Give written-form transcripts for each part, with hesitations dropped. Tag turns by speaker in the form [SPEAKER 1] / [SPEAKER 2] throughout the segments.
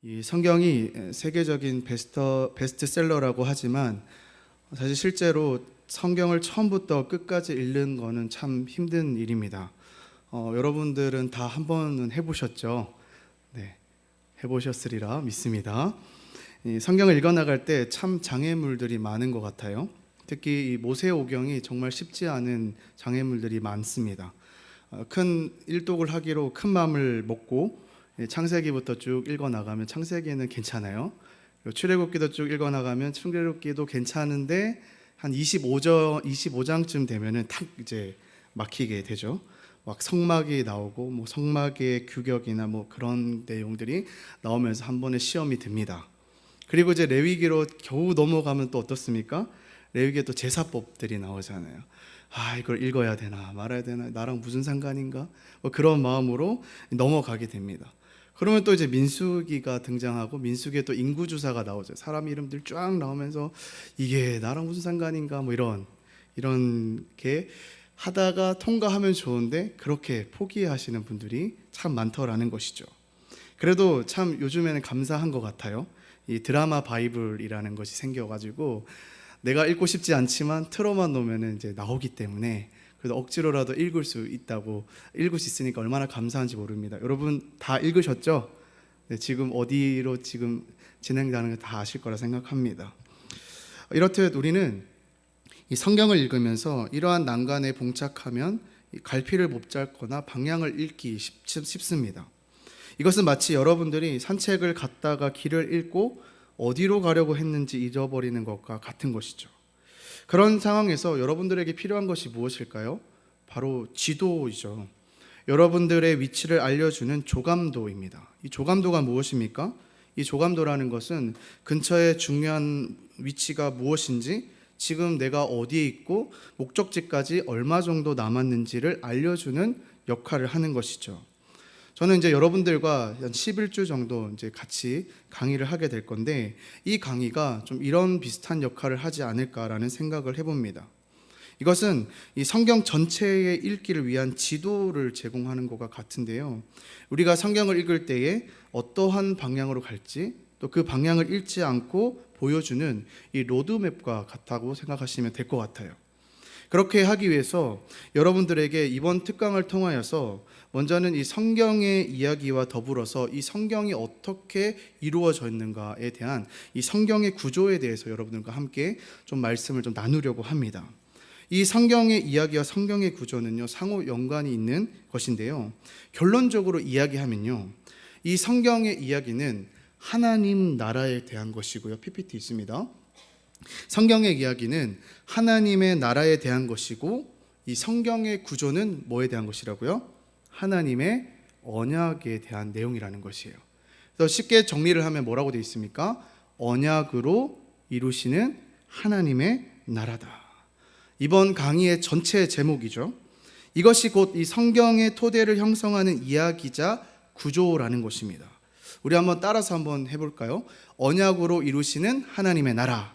[SPEAKER 1] 이 성경이 세계적인 베스트셀러라고 하지만 사실 실제로 성경을 처음부터 끝까지 읽는 거는 참 힘든 일입니다. 여러분들은 다 한 번은 해보셨죠? 네, 해보셨으리라 믿습니다. 이 성경을 읽어나갈 때 참 장애물들이 많은 것 같아요. 특히 이 모세오경이 정말 쉽지 않은 장애물들이 많습니다. 큰 일독을 하기로 큰 마음을 먹고 창세기부터 쭉 읽어나가면 창세기는 괜찮아요. 출애굽기도 쭉 읽어나가면 출애굽기도 괜찮은데 한 25장쯤 되면은 탁 이제 막히게 되죠. 막 성막이 나오고 뭐 성막의 규격이나 뭐 그런 내용들이 나오면서 한 번에 시험이 듭니다. 그리고 이제 레위기로 겨우 넘어가면 또 어떻습니까? 레위기에 또 제사법들이 나오잖아요. 이걸 읽어야 되나 말아야 되나, 나랑 무슨 상관인가, 뭐 그런 마음으로 넘어가게 됩니다. 그러면 또 이제 민수기가 등장하고 민수기에 또 인구주사가 나오죠. 사람 이름들 쫙 나오면서 이게 나랑 무슨 상관인가, 뭐 이런 게 하다가 통과하면 좋은데 그렇게 포기하시는 분들이 참 많더라는 것이죠. 그래도 참 요즘에는 감사한 것 같아요. 이 드라마 바이블이라는 것이 생겨가지고 내가 읽고 싶지 않지만 틀어만 놓으면 이제 나오기 때문에 그래도 억지로라도 읽을 수 있으니까 얼마나 감사한지 모릅니다. 여러분 다 읽으셨죠? 네, 지금 어디로 지금 진행되는 거 다 아실 거라 생각합니다. 이렇듯 우리는 이 성경을 읽으면서 이러한 난간에 봉착하면 갈피를 못 잡거나 방향을 잃기 쉽습니다. 이것은 마치 여러분들이 산책을 갔다가 길을 잃고 어디로 가려고 했는지 잊어버리는 것과 같은 것이죠. 그런 상황에서 여러분들에게 필요한 것이 무엇일까요? 바로 지도이죠. 여러분들의 위치를 알려주는 조감도입니다. 이 조감도가 무엇입니까? 이 조감도라는 것은 근처에 중요한 위치가 무엇인지, 지금 내가 어디에 있고 목적지까지 얼마 정도 남았는지를 알려주는 역할을 하는 것이죠. 저는 이제 여러분들과 한 11주 정도 이제 같이 강의를 하게 될 건데, 이 강의가 좀 이런 비슷한 역할을 하지 않을까라는 생각을 해봅니다. 이것은 이 성경 전체의 읽기를 위한 지도를 제공하는 것과 같은데요. 우리가 성경을 읽을 때에 어떠한 방향으로 갈지, 또 그 방향을 잃지 않고 보여주는 이 로드맵과 같다고 생각하시면 될 것 같아요. 그렇게 하기 위해서 여러분들에게 이번 특강을 통하여서 먼저는 이 성경의 이야기와 더불어서 이 성경이 어떻게 이루어져 있는가에 대한 이 성경의 구조에 대해서 여러분들과 함께 좀 말씀을 좀 나누려고 합니다. 이 성경의 이야기와 성경의 구조는요, 상호 연관이 있는 것인데요. 결론적으로 이야기하면요, 이 성경의 이야기는 하나님 나라에 대한 것이고요. PPT 있습니다. 성경의 이야기는 하나님의 나라에 대한 것이고, 이 성경의 구조는 뭐에 대한 것이라고요? 하나님의 언약에 대한 내용이라는 것이에요. 그래서 쉽게 정리를 하면 뭐라고 되어 있습니까? 언약으로 이루시는 하나님의 나라다. 이번 강의의 전체 제목이죠. 이것이 곧 이 성경의 토대를 형성하는 이야기자 구조라는 것입니다. 우리 한번 따라서 한번 해볼까요? 언약으로 이루시는 하나님의 나라.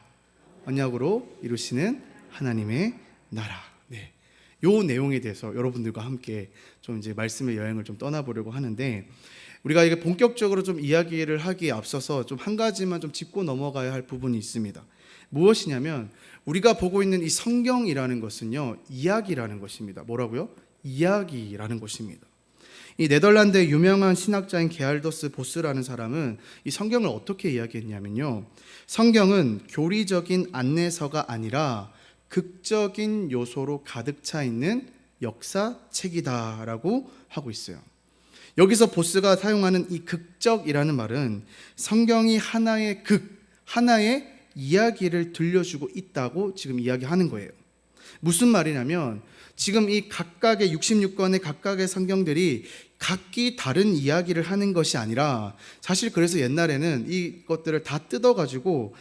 [SPEAKER 1] 언약으로 이루시는 하나님의 나라. 네, 요 내용에 대해서 여러분들과 함께 좀 이제 말씀의 여행을 좀 떠나보려고 하는데, 우리가 이게 본격적으로 좀 이야기를 하기에 앞서서 좀 한 가지만 좀 짚고 넘어가야 할 부분이 있습니다. 무엇이냐면 우리가 보고 있는 이 성경이라는 것은요, 이야기라는 것입니다. 뭐라고요? 이야기라는 것입니다. 이 네덜란드의 유명한 신학자인 게알더스 보스라는 사람은 이 성경을 어떻게 이야기했냐면요, 성경은 교리적인 안내서가 아니라 극적인 요소로 가득 차 있는 역사책이다라고 하고 있어요. 여기서 보스가 사용하는 이 극적이라는 말은 성경이 하나의 하나의 이야기를 들려주고 있다고 지금 이야기하는 거예요. 무슨 말이냐면 지금 이 각각의 66권의 각각의 성경들이 각기 다른 이야기를 하는 것이 아니라, 사실 그래서 옛날에는 이것들을 다 뜯어가지고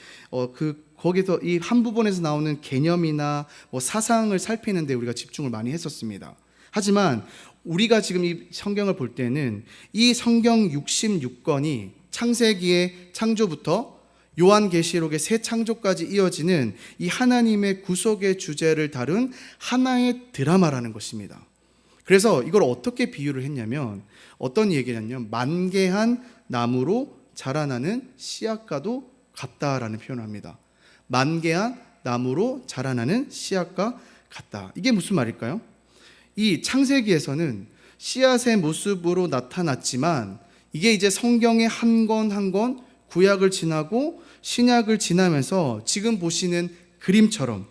[SPEAKER 1] 거기서 이 한 부분에서 나오는 개념이나 뭐 사상을 살피는데 우리가 집중을 많이 했었습니다. 하지만 우리가 지금 이 성경을 볼 때는 이 성경 66권이 창세기의 창조부터 요한계시록의 새 창조까지 이어지는 이 하나님의 구속의 주제를 다룬 하나의 드라마라는 것입니다. 그래서 이걸 어떻게 비유를 했냐면, 어떤 얘기냐면 만개한 나무로 자라나는 씨앗과도 같다라는 표현을 합니다. 만개한 나무로 자라나는 씨앗과 같다. 이게 무슨 말일까요? 이 창세기에서는 씨앗의 모습으로 나타났지만 이게 이제 성경의 한 권 한 권 구약을 지나고 신약을 지나면서 지금 보시는 그림처럼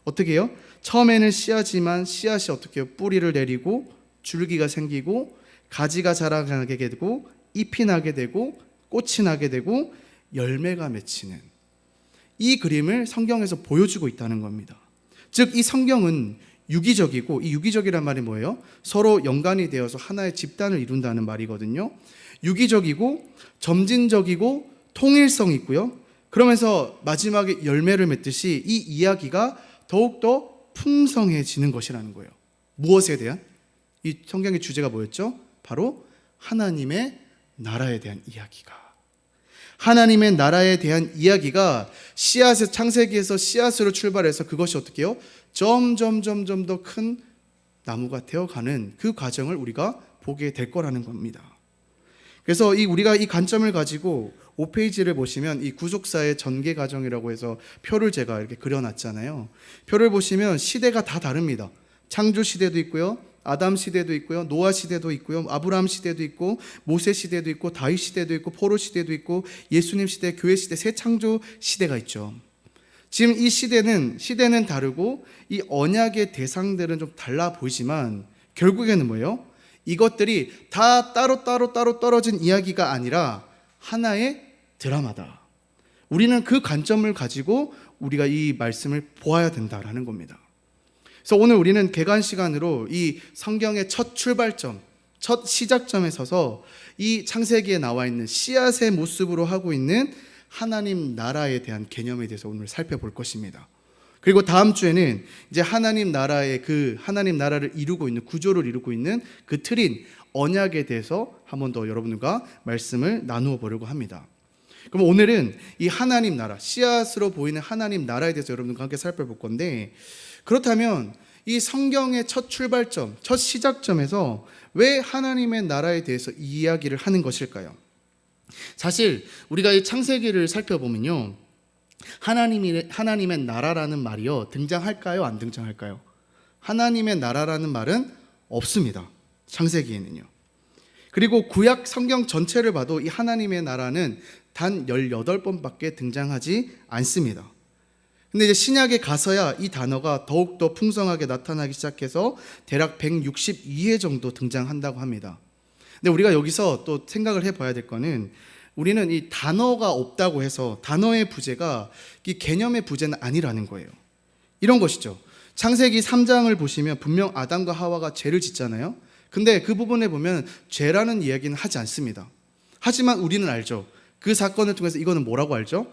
[SPEAKER 1] 어떻게 해요? 처음에는 씨앗이지만 씨앗이 어떻게 해요? 뿌리를 내리고 줄기가 생기고 가지가 자라나게 되고 잎이 나게 되고 꽃이 나게 되고 열매가 맺히는 이 그림을 성경에서 보여주고 있다는 겁니다. 즉 이 성경은 유기적이고, 이 유기적이란 말이 뭐예요? 서로 연관이 되어서 하나의 집단을 이룬다는 말이거든요. 유기적이고 점진적이고 통일성 있고요. 그러면서 마지막에 열매를 맺듯이 이 이야기가 더욱더 풍성해지는 것이라는 거예요. 무엇에 대한? 이 성경의 주제가 뭐였죠? 바로 하나님의 나라에 대한 이야기가. 하나님의 나라에 대한 이야기가 씨앗의 창세기에서 씨앗으로 출발해서 그것이 어떻게 해요? 점점 더 큰 나무가 되어가는 그 과정을 우리가 보게 될 거라는 겁니다. 그래서 우리가 이 관점을 가지고 5페이지를 보시면 이 구속사의 전개 과정이라고 해서 표를 제가 이렇게 그려놨잖아요. 표를 보시면 시대가 다 다릅니다. 창조 시대도 있고요, 아담 시대도 있고요, 노아 시대도 있고요, 아브라함 시대도 있고, 모세 시대도 있고, 다윗 시대도 있고, 포로 시대도 있고, 예수님 시대, 교회 시대, 새 창조 시대가 있죠. 지금 이 시대는 다르고 이 언약의 대상들은 좀 달라 보이지만 결국에는 뭐예요? 이것들이 다 따로 떨어진 이야기가 아니라 하나의 드라마다. 우리는 그 관점을 가지고 우리가 이 말씀을 보아야 된다라는 겁니다. 그래서 오늘 우리는 개관 시간으로 이 성경의 첫 출발점, 첫 시작점에 서서 이 창세기에 나와 있는 씨앗의 모습으로 하고 있는 하나님 나라에 대한 개념에 대해서 오늘 살펴볼 것입니다. 그리고 다음 주에는 이제 하나님 나라를 이루고 있는, 구조를 이루고 있는 그 틀인 언약에 대해서 한 번 더 여러분들과 말씀을 나누어 보려고 합니다. 그럼 오늘은 이 하나님 나라, 씨앗으로 보이는 하나님 나라에 대해서 여러분들과 함께 살펴볼 건데, 그렇다면 이 성경의 첫 출발점, 첫 시작점에서 왜 하나님의 나라에 대해서 이야기를 하는 것일까요? 사실 우리가 이 창세기를 살펴보면요, 하나님의 나라라는 말이요, 등장할까요? 안 등장할까요? 하나님의 나라라는 말은 없습니다. 창세기에는요. 그리고 구약 성경 전체를 봐도 이 하나님의 나라는 단 18번밖에 등장하지 않습니다. 근데 이제 신약에 가서야 이 단어가 더욱더 풍성하게 나타나기 시작해서 대략 162회 정도 등장한다고 합니다. 근데 우리가 여기서 또 생각을 해봐야 될 거는, 우리는 이 단어가 없다고 해서 단어의 부재가 이 개념의 부재는 아니라는 거예요. 이런 것이죠. 창세기 3장을 보시면 분명 아담과 하와가 죄를 짓잖아요. 근데 그 부분에 보면 죄라는 이야기는 하지 않습니다. 하지만 우리는 알죠. 그 사건을 통해서 이거는 뭐라고 알죠?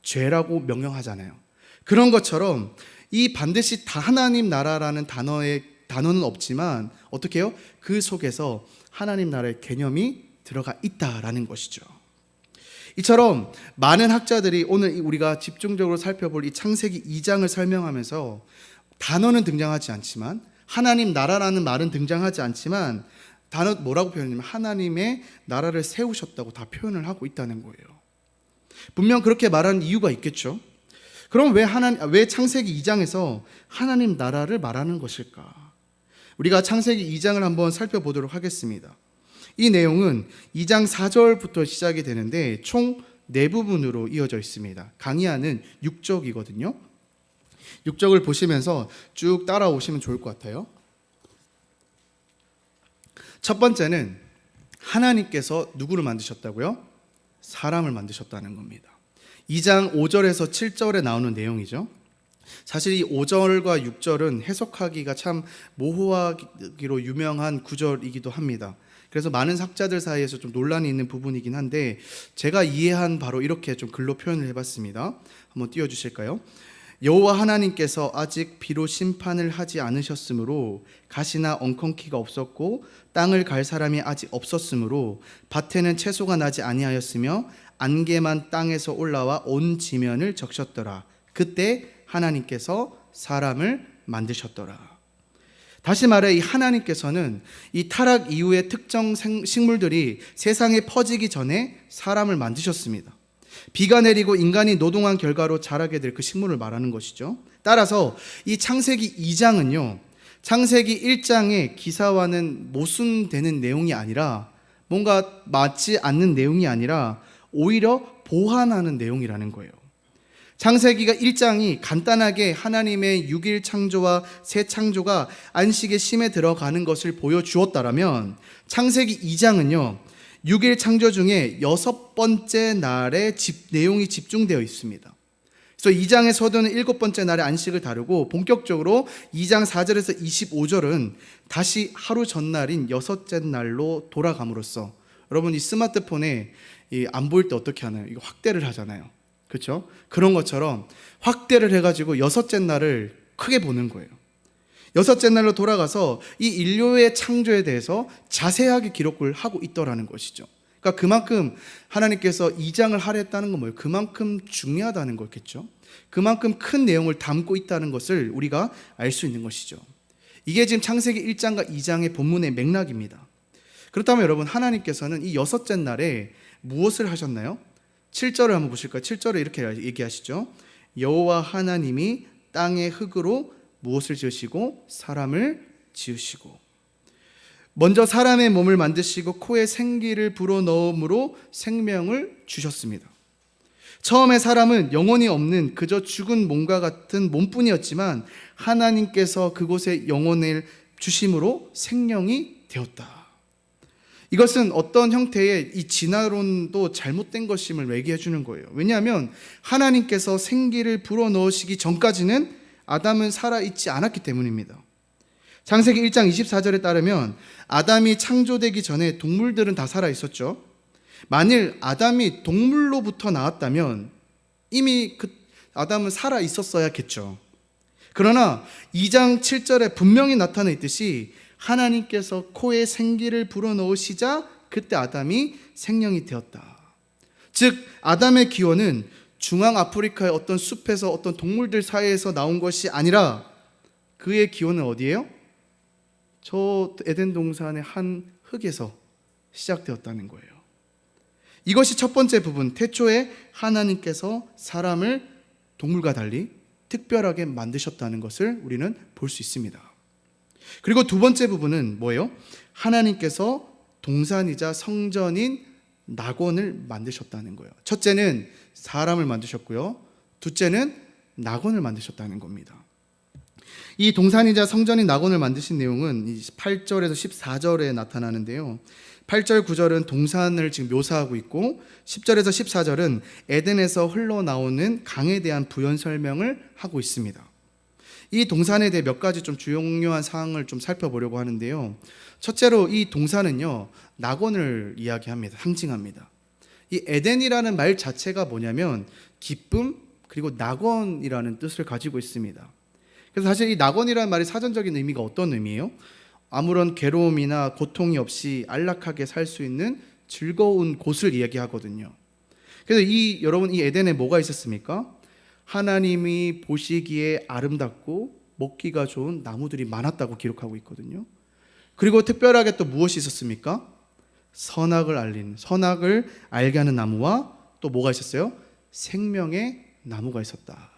[SPEAKER 1] 죄라고 명령하잖아요. 그런 것처럼 이 반드시 다 하나님 나라라는 단어는 없지만 어떻게 해요? 그 속에서 하나님 나라의 개념이 들어가 있다라는 것이죠. 이처럼 많은 학자들이 오늘 우리가 집중적으로 살펴볼 이 창세기 2장을 설명하면서 단어는 등장하지 않지만, 하나님 나라라는 말은 등장하지 않지만, 단어 뭐라고 표현하냐면 하나님의 나라를 세우셨다고 다 표현을 하고 있다는 거예요. 분명 그렇게 말하는 이유가 있겠죠. 그럼 왜 창세기 2장에서 하나님 나라를 말하는 것일까? 우리가 창세기 2장을 한번 살펴보도록 하겠습니다. 이 내용은 2장 4절부터 시작이 되는데 총 4부분으로 이어져 있습니다. 강의하는 6쪽이거든요. 6쪽을 보시면서 쭉 따라오시면 좋을 것 같아요. 첫 번째는 하나님께서 누구를 만드셨다고요? 사람을 만드셨다는 겁니다. 2장 5절에서 7절에 나오는 내용이죠. 사실 이 5절과 6절은 해석하기가 참 모호하기로 유명한 구절이기도 합니다. 그래서 많은 학자들 사이에서 좀 논란이 있는 부분이긴 한데, 제가 이해한 바로 이렇게 좀 글로 표현을 해봤습니다. 한번 띄워주실까요? 여호와 하나님께서 아직 비로 심판을 하지 않으셨으므로 가시나 엉겅퀴가 없었고 땅을 갈 사람이 아직 없었으므로 밭에는 채소가 나지 아니하였으며 안개만 땅에서 올라와 온 지면을 적셨더라. 그때 하나님께서 사람을 만드셨더라. 다시 말해 이 하나님께서는 이 타락 이후의 특정 식물들이 세상에 퍼지기 전에 사람을 만드셨습니다. 비가 내리고 인간이 노동한 결과로 자라게 될 그 식물을 말하는 것이죠. 따라서 이 창세기 2장은요, 창세기 1장의 기사와는 모순되는 내용이 아니라, 뭔가 맞지 않는 내용이 아니라 오히려 보완하는 내용이라는 거예요. 창세기가 1장이 간단하게 하나님의 6일 창조와 새 창조가 안식의 심에 들어가는 것을 보여주었다라면, 창세기 2장은요 6일 창조 중에 6번째 날에 내용이 집중되어 있습니다. 그래서 2장에서도는 7번째 날의 안식을 다루고, 본격적으로 2장 4절에서 25절은 다시 하루 전날인 6째 날로 돌아감으로써, 여러분 이 스마트폰에 안 보일 때 어떻게 하나요? 이거 확대를 하잖아요. 그렇죠? 그런 것처럼 확대를 해가지고 6째 날을 크게 보는 거예요. 6째 날로 돌아가서 이 인류의 창조에 대해서 자세하게 기록을 하고 있더라는 것이죠. 그러니까 그만큼 하나님께서 2장을 하려 했다는 건 뭐예요? 그만큼 중요하다는 거겠죠. 그만큼 큰 내용을 담고 있다는 것을 우리가 알 수 있는 것이죠. 이게 지금 창세기 1장과 2장의 본문의 맥락입니다. 그렇다면 여러분, 하나님께서는 이 6째 날에 무엇을 하셨나요? 7절을 한번 보실까요? 7절에 이렇게 얘기하시죠. 여호와 하나님이 땅의 흙으로 무엇을 지으시고 사람을 지으시고, 먼저 사람의 몸을 만드시고 코에 생기를 불어넣음으로 생명을 주셨습니다. 처음에 사람은 영혼이 없는 그저 죽은 몸과 같은 몸뿐이었지만, 하나님께서 그곳에 영혼을 주심으로 생명이 되었다. 이것은 어떤 형태의 이 진화론도 잘못된 것임을 얘기해 주는 거예요. 왜냐하면 하나님께서 생기를 불어넣으시기 전까지는 아담은 살아있지 않았기 때문입니다. 창세기 1장 24절에 따르면 아담이 창조되기 전에 동물들은 다 살아있었죠. 만일 아담이 동물로부터 나왔다면 이미 아담은 살아있었어야겠죠. 그러나 2장 7절에 분명히 나타나 있듯이 하나님께서 코에 생기를 불어넣으시자 그때 아담이 생명이 되었다. 즉 아담의 기원은 중앙 아프리카의 어떤 숲에서 어떤 동물들 사이에서 나온 것이 아니라, 그의 기원은 어디예요? 저 에덴 동산의 한 흙에서 시작되었다는 거예요. 이것이 첫 번째 부분, 태초에 하나님께서 사람을 동물과 달리 특별하게 만드셨다는 것을 우리는 볼 수 있습니다. 그리고 두 번째 부분은 뭐예요? 하나님께서 동산이자 성전인 낙원을 만드셨다는 거예요. 첫째는 사람을 만드셨고요, 둘째는 낙원을 만드셨다는 겁니다. 이 동산이자 성전인 낙원을 만드신 내용은 8절에서 14절에 나타나는데요, 8절 9절은 동산을 지금 묘사하고 있고, 10절에서 14절은 에덴에서 흘러나오는 강에 대한 부연 설명을 하고 있습니다. 이 동산에 대해 몇 가지 좀 중요한 사항을 좀 살펴보려고 하는데요, 첫째로 이 동산은요 낙원을 이야기합니다. 상징합니다. 이 에덴이라는 말 자체가 뭐냐면 기쁨 그리고 낙원이라는 뜻을 가지고 있습니다. 그래서 사실 이 낙원이라는 말의 사전적인 의미가 어떤 의미예요? 아무런 괴로움이나 고통이 없이 안락하게 살 수 있는 즐거운 곳을 이야기하거든요. 그래서 여러분 이 에덴에 뭐가 있었습니까? 하나님이 보시기에 아름답고 먹기가 좋은 나무들이 많았다고 기록하고 있거든요. 그리고 특별하게 또 무엇이 있었습니까? 선악을 알게 하는 나무와 또 뭐가 있었어요? 생명의 나무가 있었다.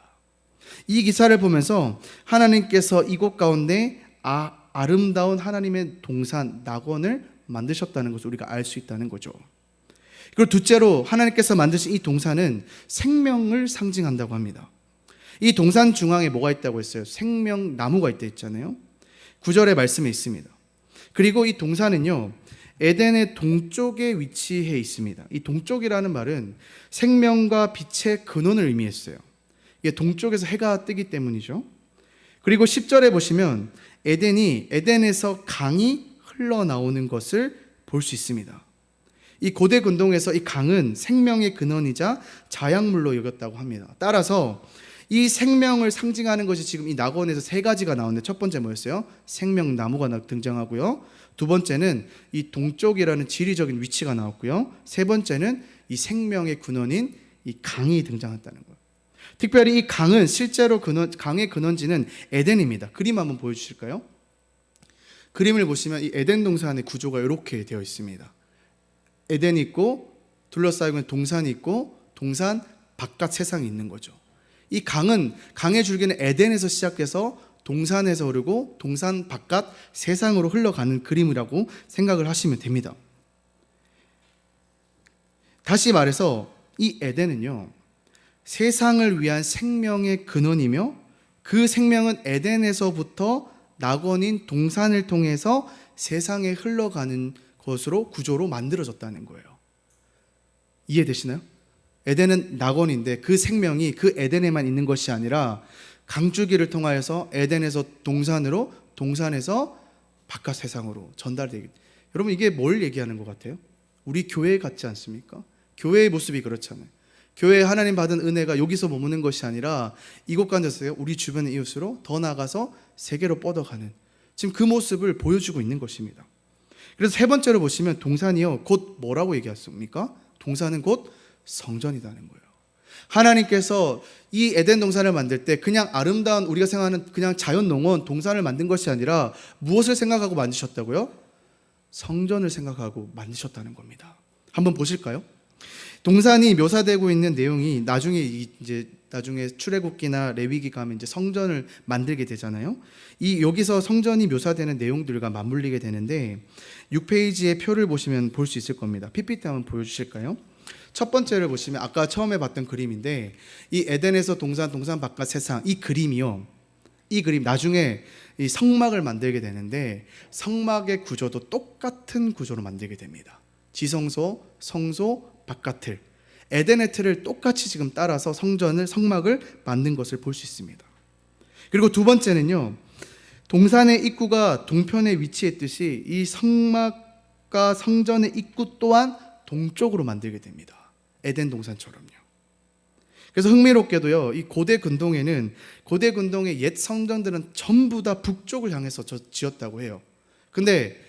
[SPEAKER 1] 이 기사를 보면서 하나님께서 이곳 가운데 아름다운 하나님의 동산 낙원을 만드셨다는 것을 우리가 알 수 있다는 거죠. 그리고 둘째로 하나님께서 만드신 이 동산은 생명을 상징한다고 합니다. 이 동산 중앙에 뭐가 있다고 했어요? 생명나무가 있다 했잖아요. 9절의 말씀에 있습니다. 그리고 이 동산은요 에덴의 동쪽에 위치해 있습니다. 이 동쪽이라는 말은 생명과 빛의 근원을 의미했어요. 이게 동쪽에서 해가 뜨기 때문이죠. 그리고 10절에 보시면 에덴에서 강이 흘러나오는 것을 볼 수 있습니다. 이 고대 근동에서 이 강은 생명의 근원이자 자약물로 여겼다고 합니다. 따라서 이 생명을 상징하는 것이 지금 이 낙원에서 세 가지가 나오는데, 첫 번째 뭐였어요? 생명나무가 등장하고요, 두 번째는 이 동쪽이라는 지리적인 위치가 나왔고요, 세 번째는 이 생명의 근원인 이 강이 등장했다는 거예요. 특별히 이 강은 실제로 강의 근원지는 에덴입니다. 그림 한번 보여주실까요? 그림을 보시면 이 에덴 동산의 구조가 이렇게 되어 있습니다. 에덴이 있고 둘러싸이고 있는 동산이 있고 동산 바깥 세상이 있는 거죠. 이 강의 줄기는 에덴에서 시작해서 동산에서 흐르고 동산 바깥 세상으로 흘러가는 그림이라고 생각을 하시면 됩니다. 다시 말해서 이 에덴은요, 세상을 위한 생명의 근원이며 그 생명은 에덴에서부터 낙원인 동산을 통해서 세상에 흘러가는 것으로 구조로 만들어졌다는 거예요. 이해되시나요? 에덴은 낙원인데 그 생명이 그 에덴에만 있는 것이 아니라 강줄기를 통하여서 에덴에서 동산으로, 동산에서 바깥 세상으로 전달되기. 여러분, 이게 뭘 얘기하는 것 같아요? 우리 교회 같지 않습니까? 교회의 모습이 그렇잖아요. 교회에 하나님 받은 은혜가 여기서 머무는 것이 아니라 이곳 가운데서 우리 주변의 이웃으로 더 나아가서 세계로 뻗어가는, 지금 그 모습을 보여주고 있는 것입니다. 그래서 세 번째로 보시면 동산이요, 곧 뭐라고 얘기했습니까? 동산은 곧 성전이라는 거예요. 하나님께서 이 에덴 동산을 만들 때 그냥 아름다운, 우리가 생각하는 그냥 자연 농원 동산을 만든 것이 아니라 무엇을 생각하고 만드셨다고요? 성전을 생각하고 만드셨다는 겁니다. 한번 보실까요? 동산이 묘사되고 있는 내용이 나중에 출애굽기나 레위기 가면 이제 성전을 만들게 되잖아요. 여기서 성전이 묘사되는 내용들과 맞물리게 되는데 6페이지의 표를 보시면 볼 수 있을 겁니다. PPT 한번 보여주실까요? 첫 번째를 보시면 아까 처음에 봤던 그림인데, 이 에덴에서 동산 바깥 세상, 이 그림이요, 이 그림 나중에 이 성막을 만들게 되는데 성막의 구조도 똑같은 구조로 만들게 됩니다. 지성소, 성소, 바깥틀, 에덴의 틀을 똑같이 지금 따라서 성막을 만든 것을 볼 수 있습니다. 그리고 두 번째는요, 동산의 입구가 동편에 위치했듯이 이 성막과 성전의 입구 또한 동쪽으로 만들게 됩니다. 에덴 동산처럼요. 그래서 흥미롭게도요, 이 고대 근동의 옛 성전들은 전부 다 북쪽을 향해서 지었다고 해요. 근데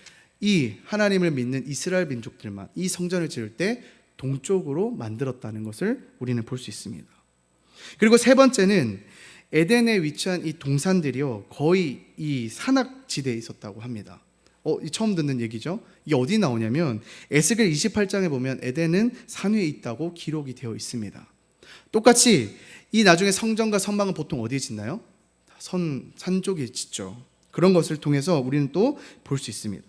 [SPEAKER 1] 이 하나님을 믿는 이스라엘 민족들만 이 성전을 지을 때 동쪽으로 만들었다는 것을 우리는 볼 수 있습니다. 그리고 세 번째는 에덴에 위치한 이 동산들이요, 거의 이 산악지대에 있었다고 합니다. 처음 듣는 얘기죠. 이게 어디 나오냐면 에스겔 28장에 보면 에덴은 산 위에 있다고 기록이 되어 있습니다. 똑같이 이 나중에 성전과 성막은 보통 어디에 짓나요? 산 쪽에 짓죠. 그런 것을 통해서 우리는 또 볼 수 있습니다.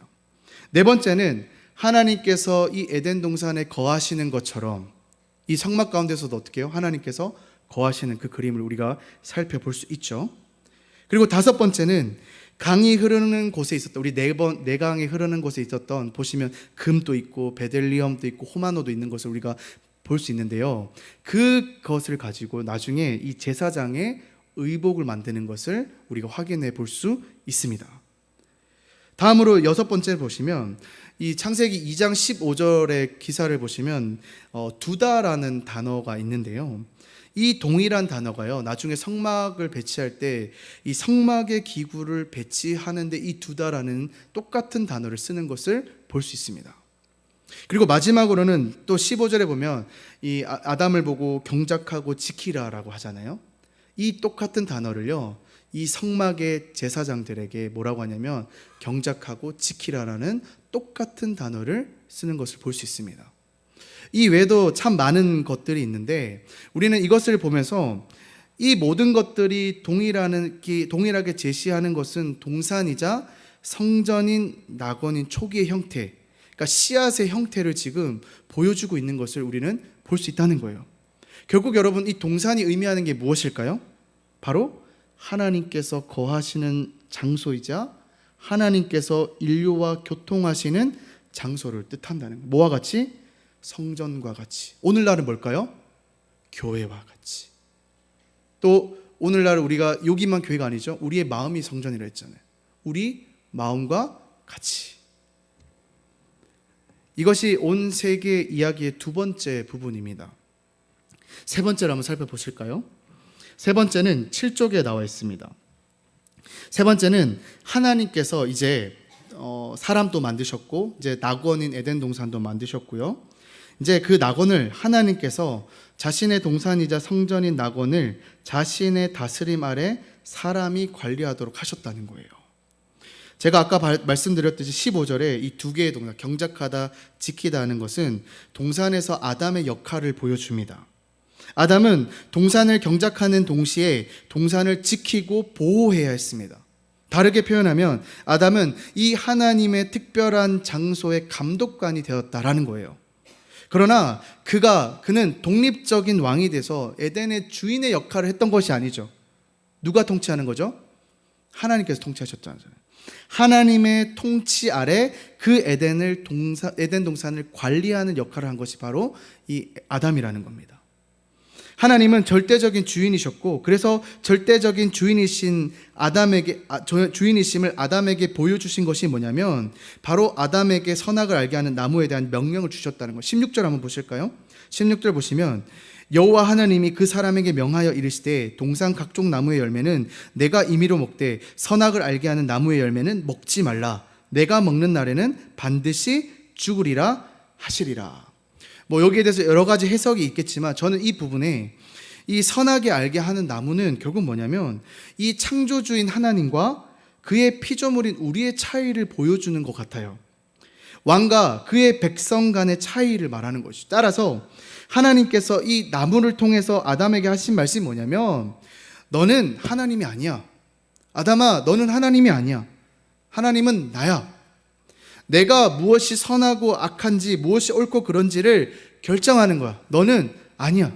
[SPEAKER 1] 네 번째는 하나님께서 이 에덴 동산에 거하시는 것처럼 이 성막 가운데서도 어떻게 해요? 하나님께서 거하시는 그 그림을 우리가 살펴볼 수 있죠. 그리고 다섯 번째는 강이 흐르는 곳에 있었던, 우리 네 강이 흐르는 곳에 있었던, 보시면 금도 있고 베델리엄도 있고 호마노도 있는 것을 우리가 볼 수 있는데요, 그것을 가지고 나중에 이 제사장의 의복을 만드는 것을 우리가 확인해 볼 수 있습니다. 다음으로 여섯 번째 보시면 이 창세기 2장 15절의 기사를 보시면 두다라는 단어가 있는데요, 이 동일한 단어가요, 나중에 성막을 배치할 때 이 성막의 기구를 배치하는데 이 두다라는 똑같은 단어를 쓰는 것을 볼 수 있습니다. 그리고 마지막으로는 또 15절에 보면 이 아담을 보고 경작하고 지키라라고 하잖아요. 이 똑같은 단어를요, 이 성막의 제사장들에게 뭐라고 하냐면 경작하고 지키라라는 똑같은 단어를 쓰는 것을 볼 수 있습니다. 이 외에도 참 많은 것들이 있는데 우리는 이것을 보면서 이 모든 것들이 동일하게 제시하는 것은 동산이자 성전인 낙원인 초기의 형태, 그러니까 씨앗의 형태를 지금 보여주고 있는 것을 우리는 볼 수 있다는 거예요. 결국 여러분, 이 동산이 의미하는 게 무엇일까요? 바로 하나님께서 거하시는 장소이자 하나님께서 인류와 교통하시는 장소를 뜻한다는 거예요. 뭐와 같이? 성전과 같이. 오늘날은 뭘까요? 교회와 같이. 또 오늘날 우리가 여기만 교회가 아니죠. 우리의 마음이 성전이라 했잖아요. 우리 마음과 같이. 이것이 온 세계 이야기의 두 번째 부분입니다. 세 번째를 한번 살펴보실까요? 세 번째는 7쪽에 나와 있습니다. 세 번째는 하나님께서 이제 사람도 만드셨고 이제 낙원인 에덴 동산도 만드셨고요. 이제 그 낙원을 하나님께서 자신의 동산이자 성전인 낙원을 자신의 다스림 아래 사람이 관리하도록 하셨다는 거예요. 제가 아까 말씀드렸듯이 15절에 이 두 개의 동사, 경작하다, 지키다 하는 것은 동산에서 아담의 역할을 보여줍니다. 아담은 동산을 경작하는 동시에 동산을 지키고 보호해야 했습니다. 다르게 표현하면 아담은 이 하나님의 특별한 장소의 감독관이 되었다라는 거예요. 그러나 그는 독립적인 왕이 돼서 에덴의 주인의 역할을 했던 것이 아니죠. 누가 통치하는 거죠? 하나님께서 통치하셨잖아요. 하나님의 통치 아래 그 에덴 동산을 관리하는 역할을 한 것이 바로 이 아담이라는 겁니다. 하나님은 절대적인 주인이셨고, 그래서 절대적인 주인이심을 아담에게 보여주신 것이 뭐냐면 바로 아담에게 선악을 알게 하는 나무에 대한 명령을 주셨다는 것. 16절 한번 보실까요? 16절 보시면 여호와 하나님이 그 사람에게 명하여 이르시되 동산 각종 나무의 열매는 내가 임의로 먹되 선악을 알게 하는 나무의 열매는 먹지 말라. 내가 먹는 날에는 반드시 죽으리라 하시리라. 여기에 대해서 여러 가지 해석이 있겠지만 저는 이 부분에 이 선악이 알게 하는 나무는 결국 뭐냐면 이 창조주인 하나님과 그의 피조물인 우리의 차이를 보여주는 것 같아요. 왕과 그의 백성 간의 차이를 말하는 것이죠. 따라서 하나님께서 이 나무를 통해서 아담에게 하신 말씀이 뭐냐면 너는 하나님이 아니야. 아담아, 너는 하나님이 아니야. 하나님은 나야. 내가 무엇이 선하고 악한지, 무엇이 옳고 그런지를 결정하는 거야. 너는 아니야.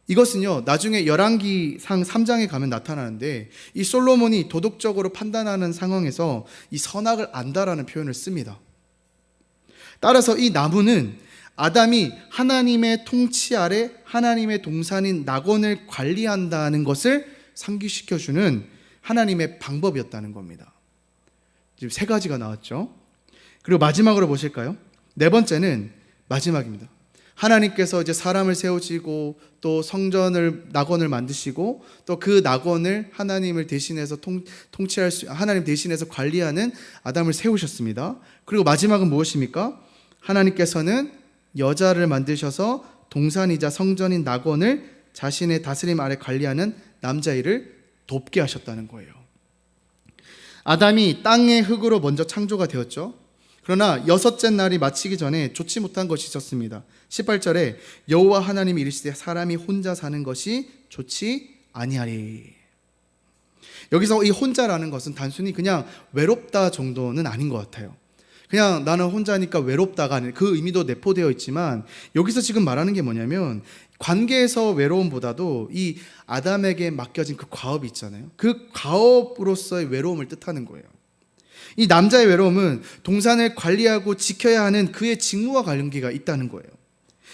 [SPEAKER 1] 이것은요, 나중에 열왕기상 3장에 가면 나타나는데 이 솔로몬이 도덕적으로 판단하는 상황에서 이 선악을 안다라는 표현을 씁니다. 따라서 이 나무는 아담이 하나님의 통치 아래 하나님의 동산인 낙원을 관리한다는 것을 상기시켜주는 하나님의 방법이었다는 겁니다. 지금 세 가지가 나왔죠. 그리고 마지막으로 보실까요? 네 번째는 마지막입니다. 하나님께서 이제 사람을 세우시고 또 성전을 낙원을 만드시고 또 그 낙원을 하나님을 대신해서 하나님 대신해서 관리하는 아담을 세우셨습니다. 그리고 마지막은 무엇입니까? 하나님께서는 여자를 만드셔서 동산이자 성전인 낙원을 자신의 다스림 아래 관리하는 남자애를 돕게 하셨다는 거예요. 아담이 땅의 흙으로 먼저 창조가 되었죠. 그러나 여섯째 날이 마치기 전에 좋지 못한 것이 있었습니다. 18절에 여호와 하나님이 이르시되 사람이 혼자 사는 것이 좋지 아니하리. 여기서 이 혼자라는 것은 단순히 그냥 외롭다 정도는 아닌 것 같아요. 그냥 나는 혼자니까 외롭다가 아닌 그 의미도 내포되어 있지만 여기서 지금 말하는 게 뭐냐면 관계에서 외로움보다도 이 아담에게 맡겨진 그 과업이 있잖아요. 그 과업으로서의 외로움을 뜻하는 거예요. 이 남자의 외로움은 동산을 관리하고 지켜야 하는 그의 직무와 관계가 있다는 거예요.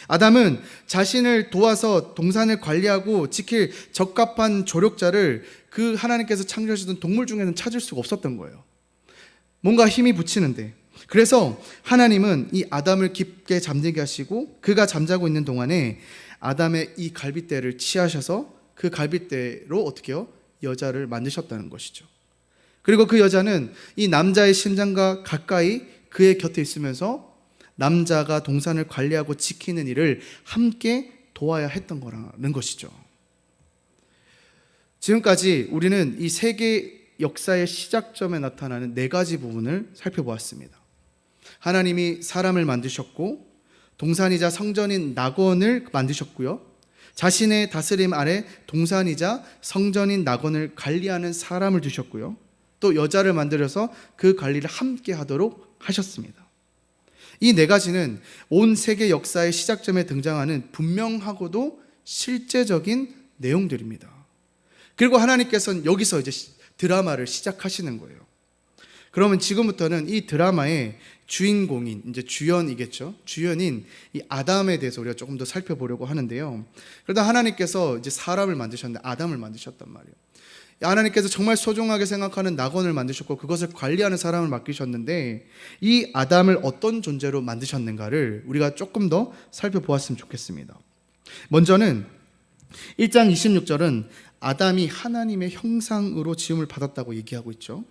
[SPEAKER 1] 아담은 자신을 도와서 동산을 관리하고 지킬 적합한 조력자를 그 하나님께서 창조하셨던 동물 중에는 찾을 수가 없었던 거예요. 뭔가 힘이 붙이는데, 그래서 하나님은 이 아담을 깊게 잠들게 하시고 그가 잠자고 있는 동안에 아담의 이 갈빗대를 취하셔서 그 갈빗대로 어떻게 해요? 여자를 만드셨다는 것이죠. 그리고 그 여자는 이 남자의 심장과 가까이 그의 곁에 있으면서 남자가 동산을 관리하고 지키는 일을 함께 도와야 했던 거라는 것이죠. 지금까지 우리는 이 세계 역사의 시작점에 나타나는 네 가지 부분을 살펴보았습니다. 하나님이 사람을 만드셨고 동산이자 성전인 낙원을 만드셨고요. 자신의 다스림 아래 동산이자 성전인 낙원을 관리하는 사람을 두셨고요. 또 여자를 만들어서 그 관리를 함께 하도록 하셨습니다. 이 네 가지는 온 세계 역사의 시작점에 등장하는 분명하고도 실제적인 내용들입니다. 그리고 하나님께서는 여기서 이제 드라마를 시작하시는 거예요. 그러면 지금부터는 이 드라마의 주인공인, 이제 주연이겠죠. 주연인 이 아담에 대해서 우리가 조금 더 살펴보려고 하는데요. 그러다 하나님께서 이제 사람을 만드셨는데 아담을 만드셨단 말이에요. 하나님께서 정말 소중하게 생각하는 낙원을 만드셨고 그것을 관리하는 사람을 맡기셨는데 이 아담을 어떤 존재로 만드셨는가를 우리가 조금 더 살펴보았으면 좋겠습니다. 먼저는 1장 26절은 아담이 하나님의 형상으로 지음을 받았다고 얘기하고 있죠.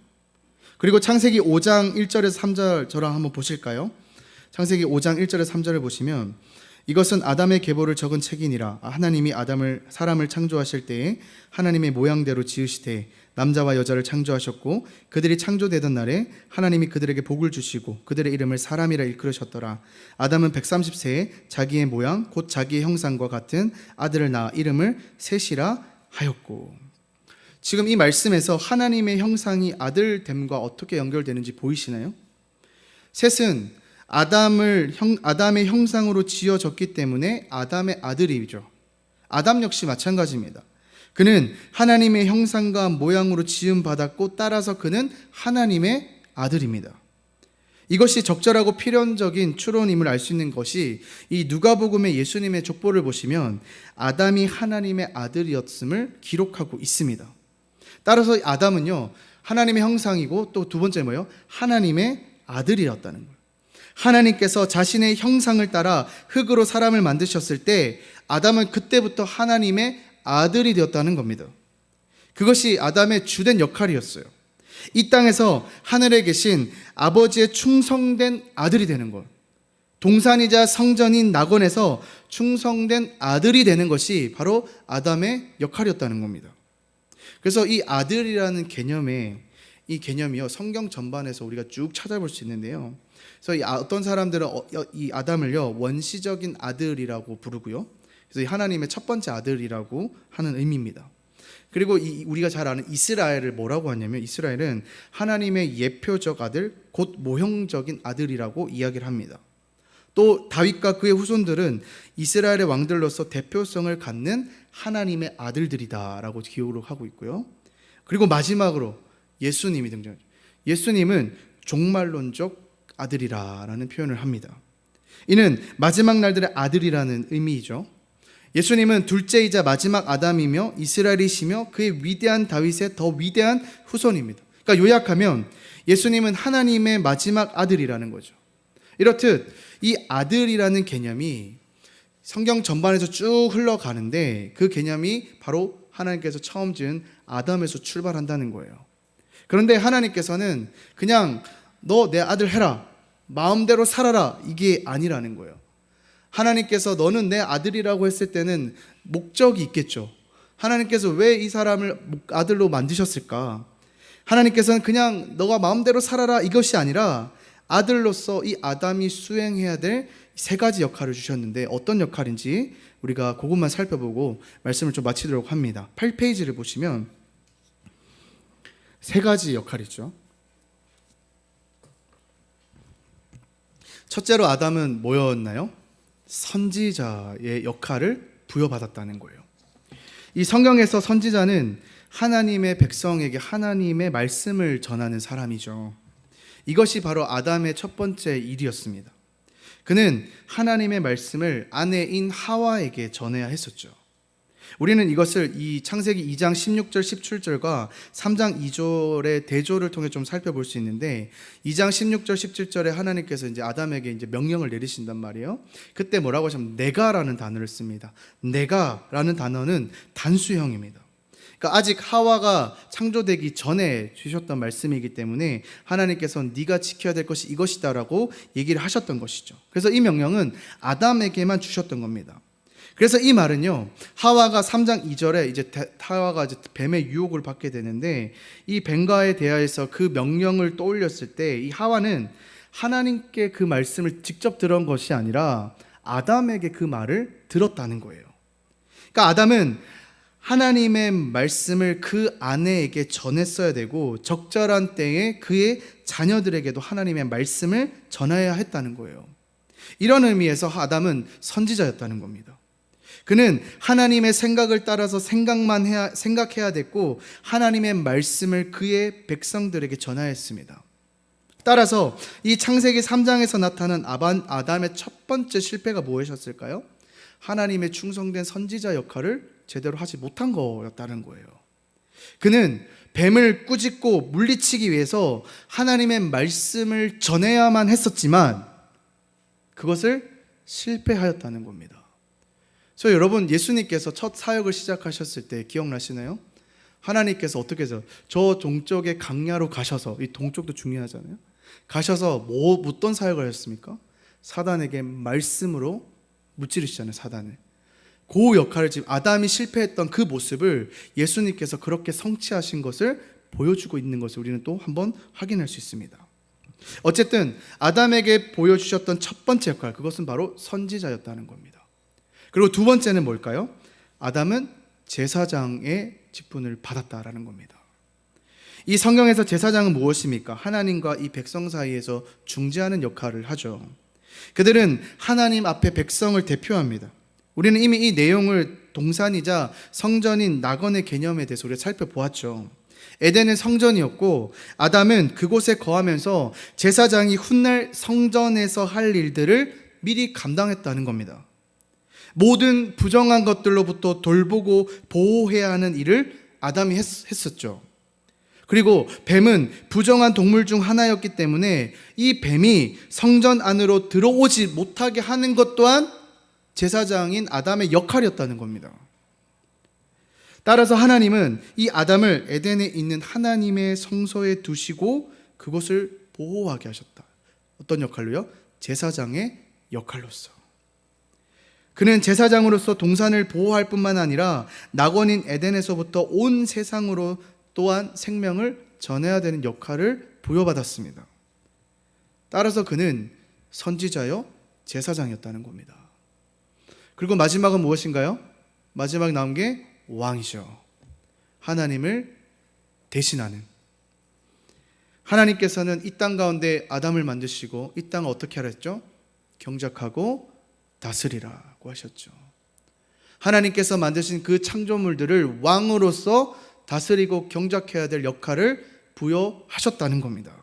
[SPEAKER 1] 그리고 창세기 5장 1절에서 3절 저랑 한번 보실까요? 창세기 5장 1절에서 3절을 보시면 이것은 아담의 계보를 적은 책이니라. 하나님이 사람을 창조하실 때에 하나님의 모양대로 지으시되 남자와 여자를 창조하셨고 그들이 창조되던 날에 하나님이 그들에게 복을 주시고 그들의 이름을 사람이라 일컬으셨더라. 아담은 130세에 자기의 모양 곧 자기의 형상과 같은 아들을 낳아 이름을 셋이라 하였고. 지금 이 말씀에서 하나님의 형상이 아들됨과 어떻게 연결되는지 보이시나요? 셋은 아담의 형상으로 지어졌기 때문에 아담의 아들이죠. 아담 역시 마찬가지입니다. 그는 하나님의 형상과 모양으로 지음받았고 따라서 그는 하나님의 아들입니다. 이것이 적절하고 필연적인 추론임을 알 수 있는 것이 이 누가복음의 예수님의 족보를 보시면 아담이 하나님의 아들이었음을 기록하고 있습니다. 따라서 아담은요, 하나님의 형상이고 또 두 번째 뭐예요? 하나님의 아들이었다는 거예요. 하나님께서 자신의 형상을 따라 흙으로 사람을 만드셨을 때 아담은 그때부터 하나님의 아들이 되었다는 겁니다. 그것이 아담의 주된 역할이었어요. 이 땅에서 하늘에 계신 아버지의 충성된 아들이 되는 것, 동산이자 성전인 낙원에서 충성된 아들이 되는 것이 바로 아담의 역할이었다는 겁니다. 그래서 이 아들이라는 이 개념이요, 성경 전반에서 우리가 쭉 찾아볼 수 있는데요. 그래서 어떤 사람들은 이 아담을요, 원시적인 아들이라고 부르고요. 그래서 하나님의 첫 번째 아들이라고 하는 의미입니다. 그리고 우리가 잘 아는 이스라엘을 뭐라고 하냐면, 이스라엘은 하나님의 예표적 아들, 곧 모형적인 아들이라고 이야기를 합니다. 또 다윗과 그의 후손들은 이스라엘의 왕들로서 대표성을 갖는 하나님의 아들들이다라고 기록하고 있고요. 그리고 마지막으로 예수님이 등장하죠. 예수님은 종말론적 아들이라는 표현을 합니다. 이는 마지막 날들의 아들이라는 의미이죠. 예수님은 둘째이자 마지막 아담이며 이스라엘이시며 그의 위대한 다윗의 더 위대한 후손입니다. 그러니까 요약하면 예수님은 하나님의 마지막 아들이라는 거죠. 이렇듯 이 아들이라는 개념이 성경 전반에서 쭉 흘러가는데 그 개념이 바로 하나님께서 처음 지은 아담에서 출발한다는 거예요. 그런데 하나님께서는 그냥 너 내 아들 해라, 마음대로 살아라, 이게 아니라는 거예요. 하나님께서 너는 내 아들이라고 했을 때는 목적이 있겠죠. 하나님께서 왜 이 사람을 아들로 만드셨을까? 하나님께서는 그냥 너가 마음대로 살아라 이것이 아니라 아들로서 이 아담이 수행해야 될 세 가지 역할을 주셨는데 어떤 역할인지 우리가 그것만 살펴보고 말씀을 좀 마치도록 합니다. 8페이지를 보시면 세 가지 역할이죠. 첫째로 아담은 뭐였나요? 선지자의 역할을 부여받았다는 거예요. 이 성경에서 선지자는 하나님의 백성에게 하나님의 말씀을 전하는 사람이죠. 이것이 바로 아담의 첫 번째 일이었습니다. 그는 하나님의 말씀을 아내인 하와에게 전해야 했었죠. 우리는 이것을 이 창세기 2장 16절 17절과 3장 2절의 대조를 통해 좀 살펴볼 수 있는데 2장 16절 17절에 하나님께서 이제 아담에게 이제 명령을 내리신단 말이에요. 그때 뭐라고 하시면 내가라는 단어를 씁니다. 내가라는 단어는 단수형입니다. 그러니까 아직 하와가 창조되기 전에 주셨던 말씀이기 때문에 하나님께서는 네가 지켜야 될 것이 이것이다라고 얘기를 하셨던 것이죠. 그래서 이 명령은 아담에게만 주셨던 겁니다. 그래서 이 말은요, 하와가 3장 2절에 이제 하와가 이제 뱀의 유혹을 받게 되는데 이 뱀과에 대하여서 그 명령을 떠올렸을 때 이 하와는 하나님께 그 말씀을 직접 들은 것이 아니라 아담에게 그 말을 들었다는 거예요. 그러니까 아담은 하나님의 말씀을 그 아내에게 전했어야 되고 적절한 때에 그의 자녀들에게도 하나님의 말씀을 전해야 했다는 거예요. 이런 의미에서 아담은 선지자였다는 겁니다. 그는 하나님의 생각을 따라서 생각해야 됐고 하나님의 말씀을 그의 백성들에게 전해야 했습니다. 따라서 이 창세기 3장에서 나타난 아담의 첫 번째 실패가 무엇이었을까요? 하나님의 충성된 선지자 역할을 제대로 하지 못한 거였다는 거예요. 그는 뱀을 꾸짖고 물리치기 위해서 하나님의 말씀을 전해야만 했었지만 그것을 실패하였다는 겁니다. 그래서 여러분, 예수님께서 첫 사역을 시작하셨을 때 기억나시나요? 하나님께서 어떻게 해서 저 동쪽의 강야로 가셔서, 이 동쪽도 중요하잖아요. 가셔서 어떤 사역을 하셨습니까? 사단에게 말씀으로 무찌르시잖아요. 사단을 그 역할을 지금 아담이 실패했던 그 모습을 예수님께서 그렇게 성취하신 것을 보여주고 있는 것을 우리는 또 한번 확인할 수 있습니다. 어쨌든 아담에게 보여주셨던 첫 번째 역할, 그것은 바로 선지자였다는 겁니다. 그리고 두 번째는 뭘까요? 아담은 제사장의 직분을 받았다라는 겁니다. 이 성경에서 제사장은 무엇입니까? 하나님과 이 백성 사이에서 중재하는 역할을 하죠. 그들은 하나님 앞에 백성을 대표합니다. 우리는 이미 이 내용을 동산이자 성전인 낙원의 개념에 대해서 우리가 살펴보았죠. 에덴은 성전이었고 아담은 그곳에 거하면서 제사장이 훗날 성전에서 할 일들을 미리 감당했다는 겁니다. 모든 부정한 것들로부터 돌보고 보호해야 하는 일을 아담이 했었죠. 그리고 뱀은 부정한 동물 중 하나였기 때문에 이 뱀이 성전 안으로 들어오지 못하게 하는 것 또한 제사장인 아담의 역할이었다는 겁니다. 따라서 하나님은 이 아담을 에덴에 있는 하나님의 성소에 두시고 그곳을 보호하게 하셨다. 어떤 역할로요? 제사장의 역할로서. 그는 제사장으로서 동산을 보호할 뿐만 아니라 낙원인 에덴에서부터 온 세상으로 또한 생명을 전해야 되는 역할을 부여받았습니다. 따라서 그는 선지자요 제사장이었다는 겁니다. 그리고 마지막은 무엇인가요? 마지막 나온 게 왕이죠. 하나님을 대신하는. 하나님께서는 이 땅 가운데 아담을 만드시고 이 땅을 어떻게 하라 했죠? 경작하고 다스리라고 하셨죠. 하나님께서 만드신 그 창조물들을 왕으로서 다스리고 경작해야 될 역할을 부여하셨다는 겁니다.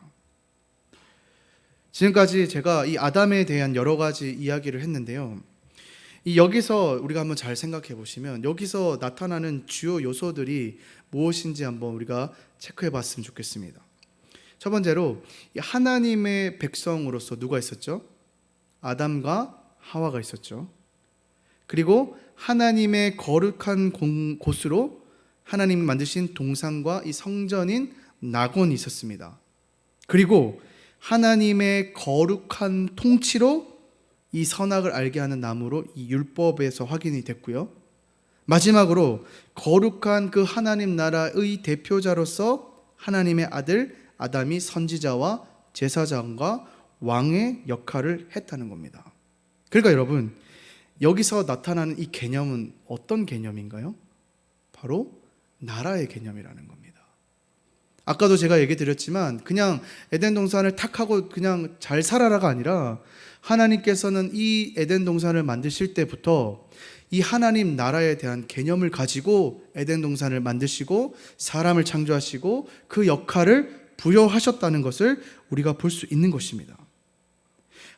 [SPEAKER 1] 지금까지 제가 이 아담에 대한 여러 가지 이야기를 했는데요. 여기서 우리가 한번 잘 생각해 보시면 여기서 나타나는 주요 요소들이 무엇인지 한번 우리가 체크해 봤으면 좋겠습니다. 첫 번째로 하나님의 백성으로서 누가 있었죠? 아담과 하와가 있었죠. 그리고 하나님의 거룩한 곳으로 하나님이 만드신 동산과 이 성전인 낙원이 있었습니다. 그리고 하나님의 거룩한 통치로 이 선악을 알게 하는 나무로 이 율법에서 확인이 됐고요. 마지막으로 거룩한 그 하나님 나라의 대표자로서 하나님의 아들 아담이 선지자와 제사장과 왕의 역할을 했다는 겁니다. 그러니까 여러분, 여기서 나타나는 이 개념은 어떤 개념인가요? 바로 나라의 개념이라는 겁니다. 아까도 제가 얘기 드렸지만 그냥 에덴 동산을 탁 하고 그냥 잘 살아라가 아니라 하나님께서는 이 에덴 동산을 만드실 때부터 이 하나님 나라에 대한 개념을 가지고 에덴 동산을 만드시고 사람을 창조하시고 그 역할을 부여하셨다는 것을 우리가 볼 수 있는 것입니다.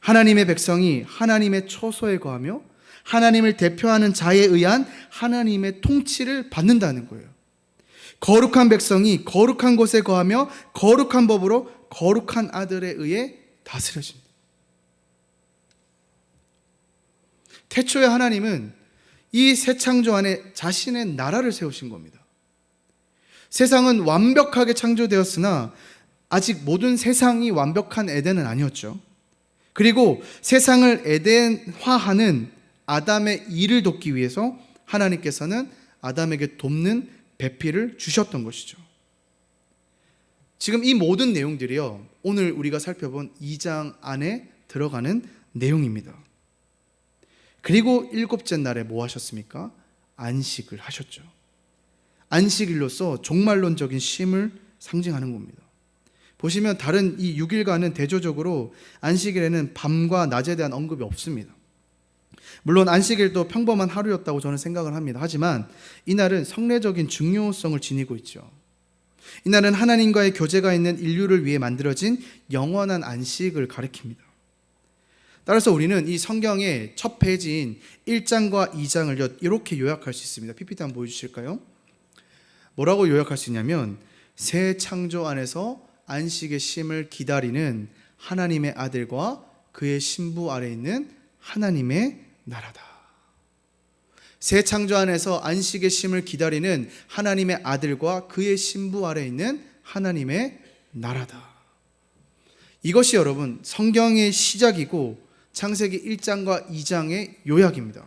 [SPEAKER 1] 하나님의 백성이 하나님의 처소에 거하며 하나님을 대표하는 자에 의한 하나님의 통치를 받는다는 거예요. 거룩한 백성이 거룩한 곳에 거하며 거룩한 법으로 거룩한 아들에 의해 다스려집니다. 태초에 하나님은 이 새 창조 안에 자신의 나라를 세우신 겁니다. 세상은 완벽하게 창조되었으나 아직 모든 세상이 완벽한 에덴은 아니었죠. 그리고 세상을 에덴화하는 아담의 일을 돕기 위해서 하나님께서는 아담에게 돕는 배필을 주셨던 것이죠. 지금 이 모든 내용들이요, 오늘 우리가 살펴본 2장 안에 들어가는 내용입니다. 그리고 7째 날에 뭐 하셨습니까? 안식을 하셨죠. 안식일로서 종말론적인 쉼을 상징하는 겁니다. 보시면 다른 이 6일간은 대조적으로 안식일에는 밤과 낮에 대한 언급이 없습니다. 물론 안식일도 평범한 하루였다고 저는 생각을 합니다. 하지만 이날은 성례적인 중요성을 지니고 있죠. 이날은 하나님과의 교제가 있는 인류를 위해 만들어진 영원한 안식을 가리킵니다. 따라서 우리는 이 성경의 첫 페이지인 1장과 2장을 이렇게 요약할 수 있습니다. PPT 한번 보여주실까요? 뭐라고 요약할 수 있냐면 새 창조 안에서 안식의 쉼을 기다리는 하나님의 아들과 그의 신부 아래 있는 하나님의 나라다. 새 창조 안에서 안식의 쉼을 기다리는 하나님의 아들과 그의 신부 아래 있는 하나님의 나라다. 이것이 여러분 성경의 시작이고 창세기 1장과 2장의 요약입니다.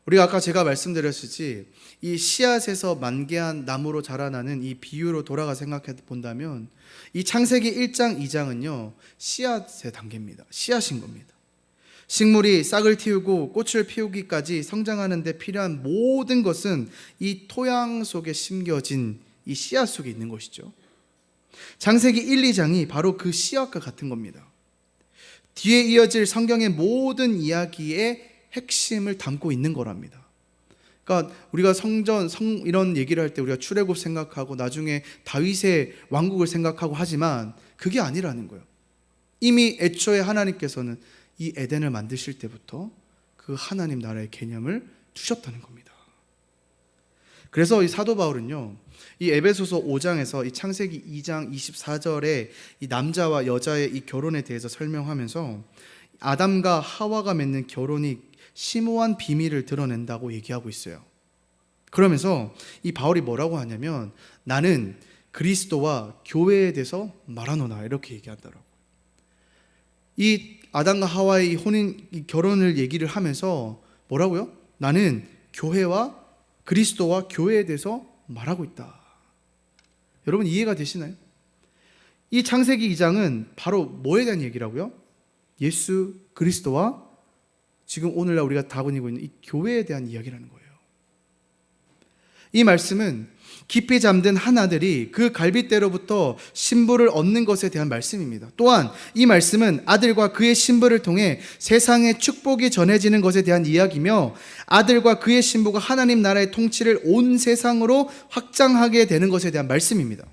[SPEAKER 1] 우리가 아까 제가 말씀드렸듯이 이 씨앗에서 만개한 나무로 자라나는 이 비유로 돌아가 생각해 본다면 이 창세기 1장 2장은요 씨앗의 단계입니다. 씨앗인 겁니다. 식물이 싹을 틔우고 꽃을 피우기까지 성장하는 데 필요한 모든 것은 이 토양 속에 심겨진 이 씨앗 속에 있는 것이죠. 창세기 1, 2장이 바로 그 씨앗과 같은 겁니다. 뒤에 이어질 성경의 모든 이야기의 핵심을 담고 있는 거랍니다. 그러니까 우리가 이런 얘기를 할 때 우리가 출애굽 생각하고 나중에 다윗의 왕국을 생각하고 하지만 그게 아니라는 거예요. 이미 애초에 하나님께서는 이 에덴을 만드실 때부터 그 하나님 나라의 개념을 두셨다는 겁니다. 그래서 이 사도 바울은요, 이 에베소서 5장에서 이 창세기 2장 24절에 이 남자와 여자의 이 결혼에 대해서 설명하면서 아담과 하와가 맺는 결혼이 심오한 비밀을 드러낸다고 얘기하고 있어요. 그러면서 이 바울이 뭐라고 하냐면 나는 그리스도와 교회에 대해서 말하노라 이렇게 얘기하더라고요. 이 아담과 하와의 이 결혼을 얘기를 하면서 뭐라고요? 나는 그리스도와 교회에 대해서 말하고 있다. 여러분 이해가 되시나요? 이 창세기 2장은 바로 뭐에 대한 얘기라고요? 예수 그리스도와 지금 오늘날 우리가 다그니고 있는 이 교회에 대한 이야기라는 거예요. 이 말씀은 깊이 잠든 한 아들이 그 갈빗대로부터 신부를 얻는 것에 대한 말씀입니다. 또한 이 말씀은 아들과 그의 신부를 통해 세상의 축복이 전해지는 것에 대한 이야기며 아들과 그의 신부가 하나님 나라의 통치를 온 세상으로 확장하게 되는 것에 대한 말씀입니다.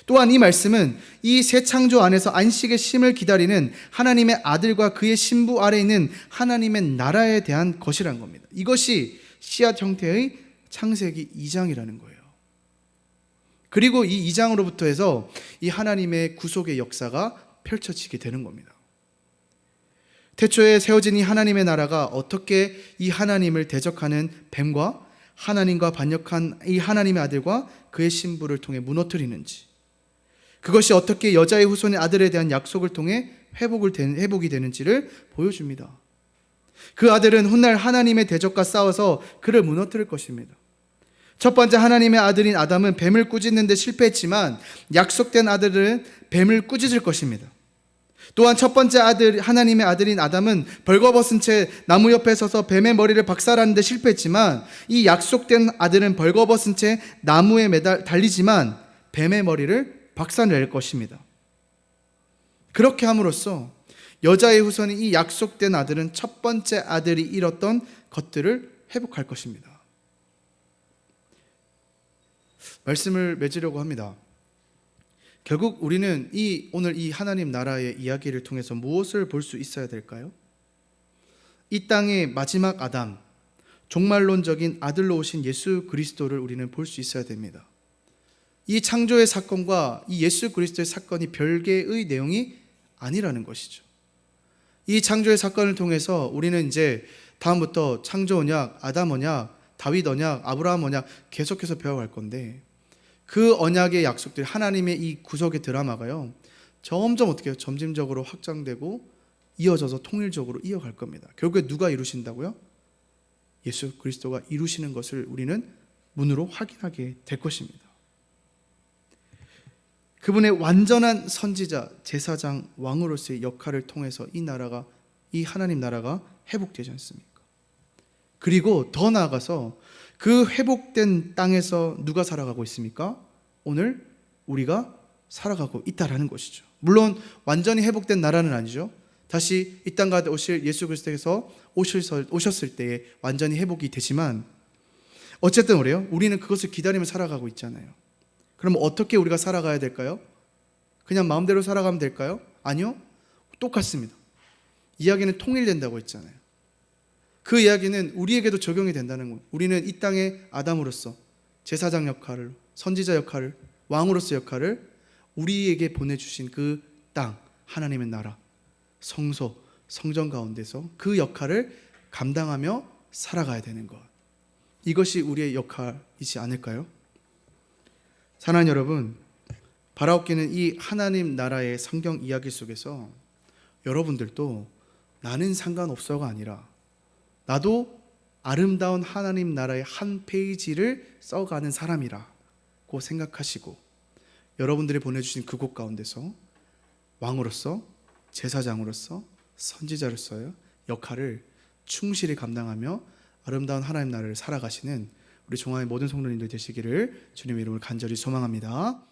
[SPEAKER 1] 또한 이 말씀은 이 새 창조 안에서 안식의 쉼을 기다리는 하나님의 아들과 그의 신부 아래에 있는 하나님의 나라에 대한 것이라는 겁니다. 이것이 씨앗 형태의 창세기 2장이라는 거예요. 그리고 이 2장으로부터 해서 이 하나님의 구속의 역사가 펼쳐지게 되는 겁니다. 태초에 세워진 이 하나님의 나라가 어떻게 이 하나님을 대적하는 뱀과 하나님과 반역한 이 하나님의 아들과 그의 신부를 통해 무너뜨리는지, 그것이 어떻게 여자의 후손의 아들에 대한 약속을 통해 회복이 되는지를 보여줍니다. 그 아들은 훗날 하나님의 대적과 싸워서 그를 무너뜨릴 것입니다. 첫 번째 하나님의 아들인 아담은 뱀을 꾸짖는 데 실패했지만 약속된 아들은 뱀을 꾸짖을 것입니다. 또한 첫 번째 하나님의 아들인 아담은 벌거벗은 채 나무 옆에 서서 뱀의 머리를 박살하는 데 실패했지만 이 약속된 아들은 벌거벗은 채 나무에 달리지만 뱀의 머리를 박살낼 것입니다. 그렇게 함으로써 여자의 후손인 이 약속된 아들은 첫 번째 아들이 잃었던 것들을 회복할 것입니다. 말씀을 맺으려고 합니다. 결국 우리는 오늘 이 하나님 나라의 이야기를 통해서 무엇을 볼 수 있어야 될까요? 이 땅의 마지막 아담, 종말론적인 아들로 오신 예수 그리스도를 우리는 볼 수 있어야 됩니다. 이 창조의 사건과 이 예수 그리스도의 사건이 별개의 내용이 아니라는 것이죠. 이 창조의 사건을 통해서 우리는 이제 다음부터 창조 언약, 아담 언약, 다윗 언약, 아브라함 언약 계속해서 배워갈 건데 그 언약의 약속들, 하나님의 이 구속의 드라마가요 점점 어떻게 해요? 점진적으로 확장되고 이어져서 통일적으로 이어갈 겁니다. 결국에 누가 이루신다고요? 예수 그리스도가 이루시는 것을 우리는 문으로 확인하게 될 것입니다. 그분의 완전한 선지자, 제사장, 왕으로서의 역할을 통해서 이 하나님 나라가 회복되지 않습니까? 그리고 더 나아가서 그 회복된 땅에서 누가 살아가고 있습니까? 오늘 우리가 살아가고 있다라는 것이죠. 물론 완전히 회복된 나라는 아니죠. 다시 이 땅 가운데 오실 예수 그리스도께서 오셨을 때에 완전히 회복이 되지만 어쨌든 그래요. 우리는 그것을 기다리며 살아가고 있잖아요. 그럼 어떻게 우리가 살아가야 될까요? 그냥 마음대로 살아가면 될까요? 아니요. 똑같습니다. 이야기는 통일된다고 했잖아요. 그 이야기는 우리에게도 적용이 된다는 거예요. 우리는 이 땅의 아담으로서 제사장 역할을, 선지자 역할을, 왕으로서 역할을 우리에게 보내주신 그 땅, 하나님의 나라, 성소, 성전 가운데서 그 역할을 감당하며 살아가야 되는 것. 이것이 우리의 역할이지 않을까요? 사랑하는 여러분, 바라옵기는 이 하나님 나라의 성경 이야기 속에서 여러분들도 나는 상관없어가 아니라 나도 아름다운 하나님 나라의 한 페이지를 써가는 사람이라고 생각하시고 여러분들이 보내주신 그 곳 가운데서 왕으로서, 제사장으로서, 선지자로서의 역할을 충실히 감당하며 아름다운 하나님 나라를 살아가시는 우리 종합의 모든 성도님들 되시기를 주님의 이름으로 간절히 소망합니다.